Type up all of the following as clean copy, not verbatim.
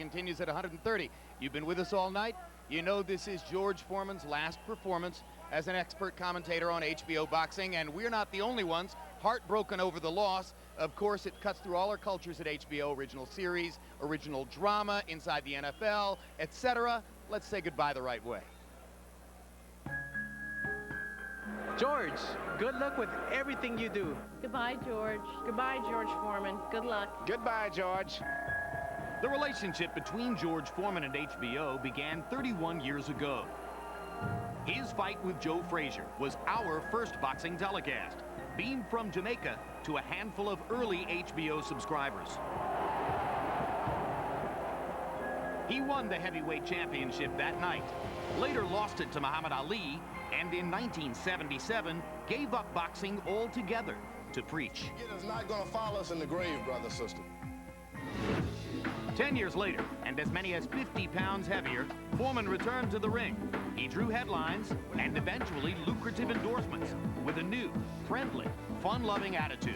continues at 130. You've been with us all night. You know this is George Foreman's last performance as an expert commentator on HBO boxing, and we're not the only ones heartbroken over the loss. Of course, it cuts through all our cultures at HBO, original series, original drama, inside the NFL, etc. Let's say goodbye the right way. George, good luck with everything you do. Goodbye, George. Goodbye, George Foreman. Good luck. Goodbye, George. The relationship between George Foreman and HBO began 31 years ago. His fight with Joe Frazier was our first boxing telecast, beamed from Jamaica to a handful of early HBO subscribers. He won the heavyweight championship that night, later lost it to Muhammad Ali, and in 1977 gave up boxing altogether to preach. It's not going to follow us in the grave, brother, sister. 10 years later, and as many as 50 pounds heavier, Foreman returned to the ring. He drew headlines and eventually lucrative endorsements with a new, friendly, fun-loving attitude.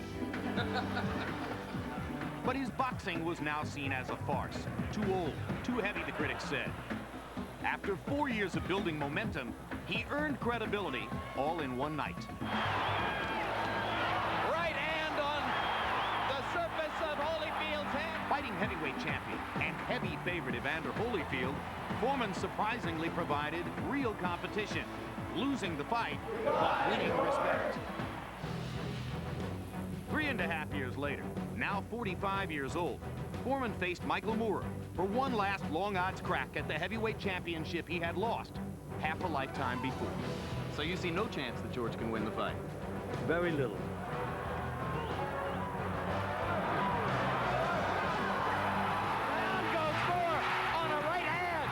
But his boxing was now seen as a farce. Too old, too heavy, the critics said. After 4 years of building momentum, he earned credibility all in one night. Right hand on the surface of Holyfield's head. Fighting heavyweight champion and heavy favorite Evander Holyfield, Foreman surprisingly provided real competition, losing the fight, but winning respect. 3.5 years later, now 45 years old, Foreman faced Michael Moorer for one last long odds crack at the heavyweight championship he had lost half a lifetime before. So you see no chance that George can win the fight? Very little. Down goes Moore on a right hand.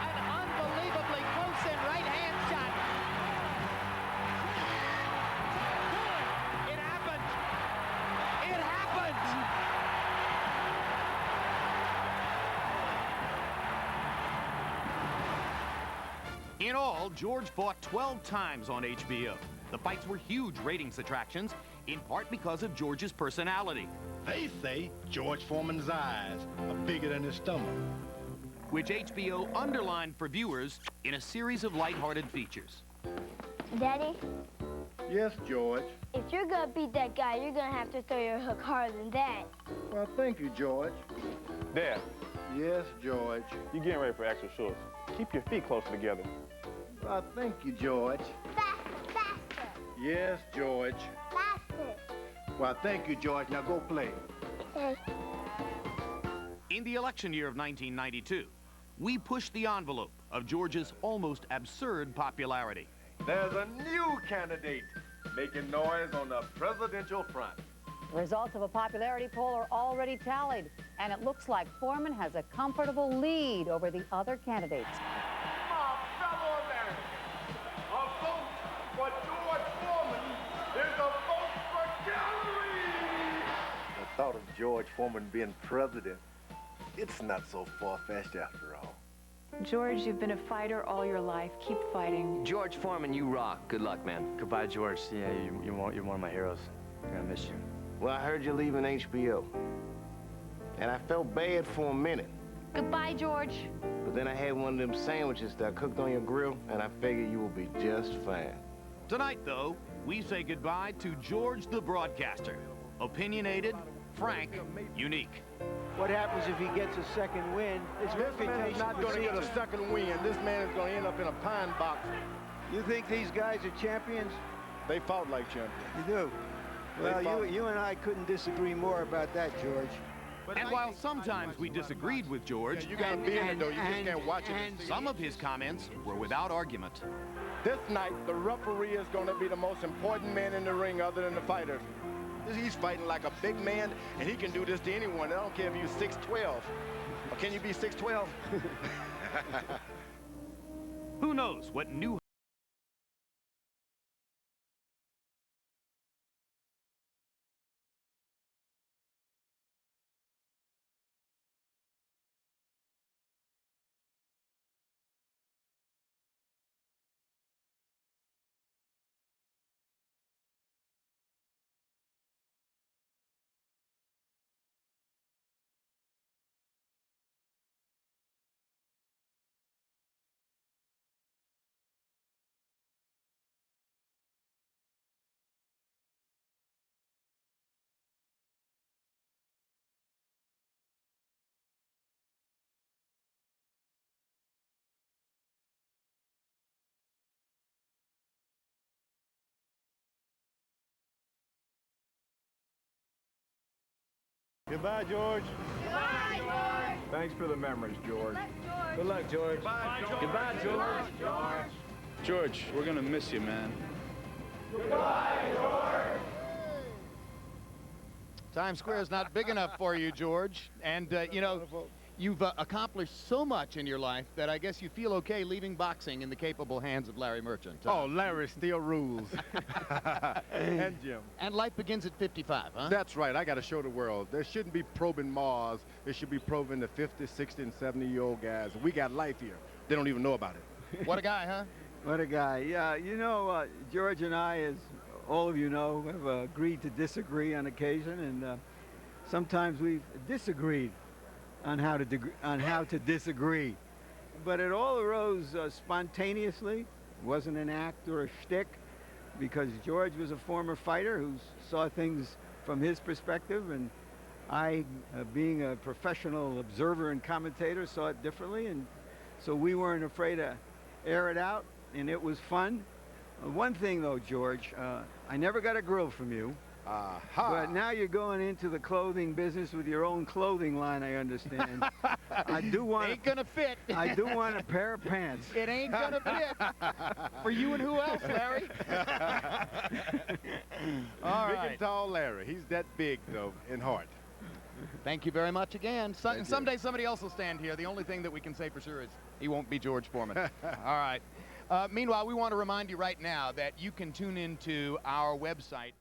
An unbelievably close-in right hand shot. It happened. It happened. In all, George fought 12 times on HBO. The fights were huge ratings attractions, in part because of George's personality, They say George Foreman's eyes are bigger than his stomach. which HBO underlined for viewers in a series of lighthearted features. Daddy, Yes, George. if you're gonna beat that guy, you're gonna have to throw your hook harder than that. Well, thank you, George. Dad, Yes, George. you're getting ready for extra shorts. Keep your feet closer together. Well, thank you, George. Faster, faster, Yes, George. faster. Well, thank you, George. Now go play. Okay. In the election year of 1992, we pushed the envelope of George's almost absurd popularity. There's a new candidate making noise on the presidential front. Results of a popularity poll are already tallied, and it looks like Foreman has a comfortable lead over the other candidates. My fellow Americans, a vote for George Foreman is a vote for Gallery. The thought of George Foreman being president, it's not so far-fetched after all. George, you've been a fighter all your life. Keep fighting. George Foreman, you rock. Good luck, man. Goodbye, George. Yeah, you're one of my heroes. I'm gonna miss you. Well, I heard you're leaving HBO. And I felt bad for a minute. Goodbye, George. But then I had one of them sandwiches that I cooked on your grill, and I figured you will be just fine. Tonight, though, we say goodbye to George the broadcaster. Opinionated, frank, unique. What happens if he gets a second win? His This man is not going to get a second win. This man is going to end up in a pine box. You think these guys are champions? They fought like champions. You do? Well, you and I couldn't disagree more about that, George. And while sometimes we disagreed with George, You got to be in it, though. You just can't watch it. and see some of his comments were without argument. This night, the referee is going to be the most important man in the ring other than the fighters. He's fighting like a big man, and he can do this to anyone. I don't care if you're 6'12". Or can you be 6'12"? Who knows what new Goodbye, George. Goodbye, George. Thanks for the memories, George. Good luck, George. Goodbye, George. Goodbye, George. George, we're going to miss you, man. Times Square is not big enough for you, George. And, you know, you've accomplished so much in your life that I guess you feel okay leaving boxing in the capable hands of Larry Merchant. Oh, Larry still rules. And Jim. And life begins at 55, huh? That's right. I got to show the world. There shouldn't be probing Mars. There should be probing the 50, 60, and 70-year-old guys. We got life here. They don't even know about it. What a guy, huh? What a guy. Yeah, you know, George and I, as all of you know, have agreed to disagree on occasion, and sometimes we've disagreed on how to disagree. But it all arose spontaneously. It wasn't an act or a shtick, because George was a former fighter who saw things from his perspective, and I, being a professional observer and commentator, saw it differently, and so we weren't afraid to air it out, and it was fun. One thing though, George, I never got a grill from you. But now you're going into the clothing business with your own clothing line, I understand. I do want. Ain't gonna fit. I do want a pair of pants. It ain't gonna fit. For you and who else, Larry? All Big right. and tall Larry. He's that big, though, in heart. Thank you very much again. Someday somebody else will stand here. The only thing that we can say for sure is he won't be George Foreman. All right. Meanwhile, we want to remind you right now that you can tune into our website.